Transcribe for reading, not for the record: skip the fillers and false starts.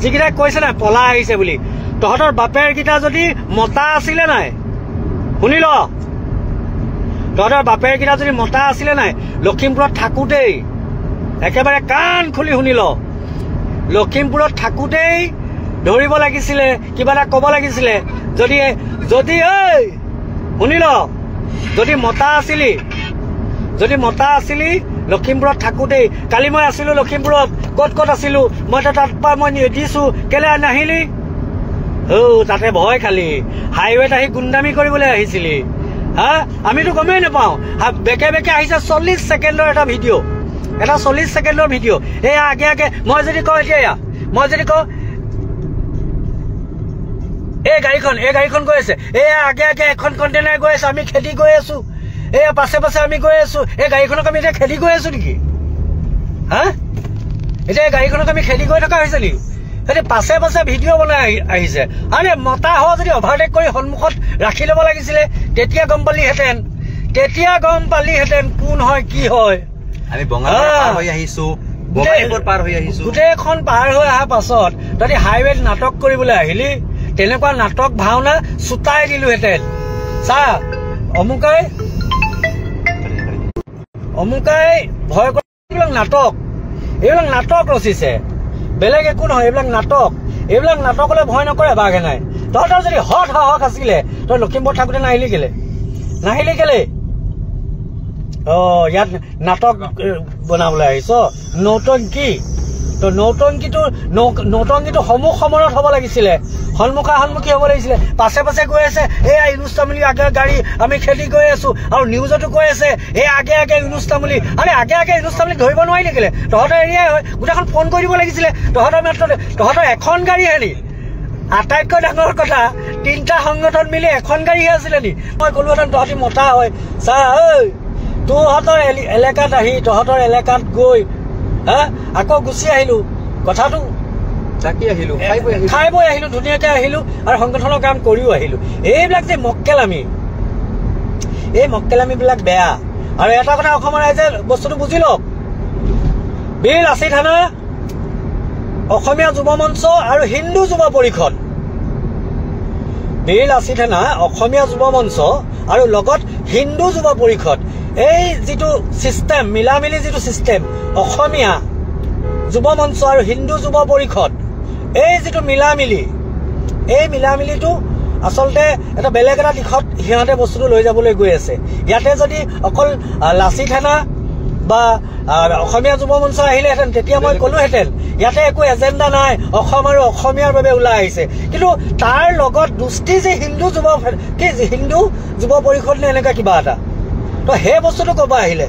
যিকেইটা কৈছে নাই পলা আহিছে বুলি তহঁতৰ বাপেৰকেইটা যদি মতা আছিলে নাই শুনি ল তহঁতৰ বাপেৰকেইটা যদি মতা আছিলে নাই লখিমপুৰত থাকোঁতেই একেবাৰে কাণ খুলি শুনি ল লখিমপুৰত থাকোঁতেই ধৰিব লাগিছিলে কিবা এটা ক'ব লাগিছিলে যদি এই শুনি ল যদি মতা আছিলি লখিমপুৰত থাকোঁতেই কালি মই আছিলোঁ লখিমপুৰত ক'ত আছিলোঁ মই তাত পৰা মই দিছোঁ কেলে নাহিলি তাতে ভয় খালি হাইৱেত আহি গুণ্ডামি কৰিবলৈ আহিছিলি হা আমিতো গমেই নাপাওঁ বেকে আহিছে 40 ছেকেণ্ডৰ এটা ভিডিঅ' এটা 40 ছেকেণ্ডৰ ভিডিঅ' এয়া আগে মই যদি কওঁ এতিয়া মই যদি কওঁ এই গাড়ীখন গৈ আছে এয়া আগে এখন কণ্টেইনাৰ গৈ আছে আমি খেদি গৈ আছো এয়া পাছে আমি গৈ আছো এই গাড়ীখনক আমি এতিয়া খেদি গৈ আছো নেকি হা এতিয়া এই গাড়ীখনক আমি খেদি গৈ থকা হৈছে নেকি সেইটো পাছে ভিডিঅ' বনাই আহিছে আৰে মতা হোৱা যদি অভাৰটেক কৰি সন্মুখত ৰাখি ল'ব লাগিছিলে তেতিয়া গম পালিহেঁতেন কোন হয় কি হয় আমি বঙাইগাঁও পাৰ হৈ আহিছো গোটেইখন পাৰ হৈ অহাৰ পাছত তহঁতি হাইৱেত নাটক কৰিবলৈ আহিলি তেনেকুৱা নাটক ভাওনা চুটাই দিলোহেঁতেন চা অমুকাই ভয় কৰা এইবিলাক নাটক ৰচিছে বেলেগ একো নহয় এইবিলাক নাটকলৈ ভয় নকৰে বাঘে নাই তহঁতৰ যদি সাহস আছিলে তই লখিমপুৰ থাকোঁতে নাহিলি কেলে ইয়াত নাটক বনাবলৈ আহিছ নৌটংকিটো সমুখ সমৰত হ'ব লাগিছিলে সন্মুখী হ'ব লাগিছিলে পাছে গৈ আছে এয়া ইউনুছ তামুলী আগে গাড়ী আমি খেদি গৈ আছো আৰু নিউজতো কৈ আছে এই আগে ইউনুছ তামুলী আৰে আগে ইউনুছ তামুলী ধৰিব নোৱাৰিলি কেলে তহঁতৰ এৰিয়াই হয় গোটেইখন ফোন কৰি দিব লাগিছিলে তহঁতৰ এখন গাড়ী হেৰি আটাইতকৈ ডাঙৰ কথা 3টা সংগঠন মিলি এখন গাড়ীহে আছিলে নি মই ক'লোহেঁতেন তহঁতি মতা হয় চা তহঁতৰ এলেকাত আহি তহঁতৰ এলেকাত গৈ আকৌ গুচি আহিলো কথাটো খাই বৈ আহিলো ধুনীয়াকে আহিলো আৰু সংগঠনৰ কাম কৰিও আহিলো এইবিলাক যে মক্কেলামি বিলাক বেয়া আৰু এটা কথা অসমৰ ৰাইজে বস্তুটো বুজি লওক বীৰ লাচিত থানা অসমীয়া যুৱ মঞ্চ আৰু হিন্দু যুৱ পৰিষদ বীৰ লাচিত থানা অসমীয়া যুৱ মঞ্চ আৰু লগত হিন্দু যুৱ পৰিষদ এই যিটো চিষ্টেম মিলামিলি যিটো চিষ্টেম অসমীয়া যুৱ মঞ্চ আৰু হিন্দু যুৱ পৰিষদ এই যিটো মিলামিলিটো আচলতে এটা বেলেগ এটা দিশত সিহঁতে বস্তুটো লৈ যাবলৈ গৈ আছে ইয়াতে যদি অকল লাচিত থানা বা অসমীয়া যুৱ মঞ্চ আহিলেহেঁতেন তেতিয়া মই ক'লোহেঁতেন ইয়াতে একো এজেণ্ডা নাই অসম আৰু অসমীয়াৰ বাবে ওলাই আহিছে কিন্তু তাৰ লগত দুষ্টি যে হিন্দু যুৱ পৰিষদ নে এনেকুৱা কিবা এটা তো সেই বস্তুটো ক'ব আহিলে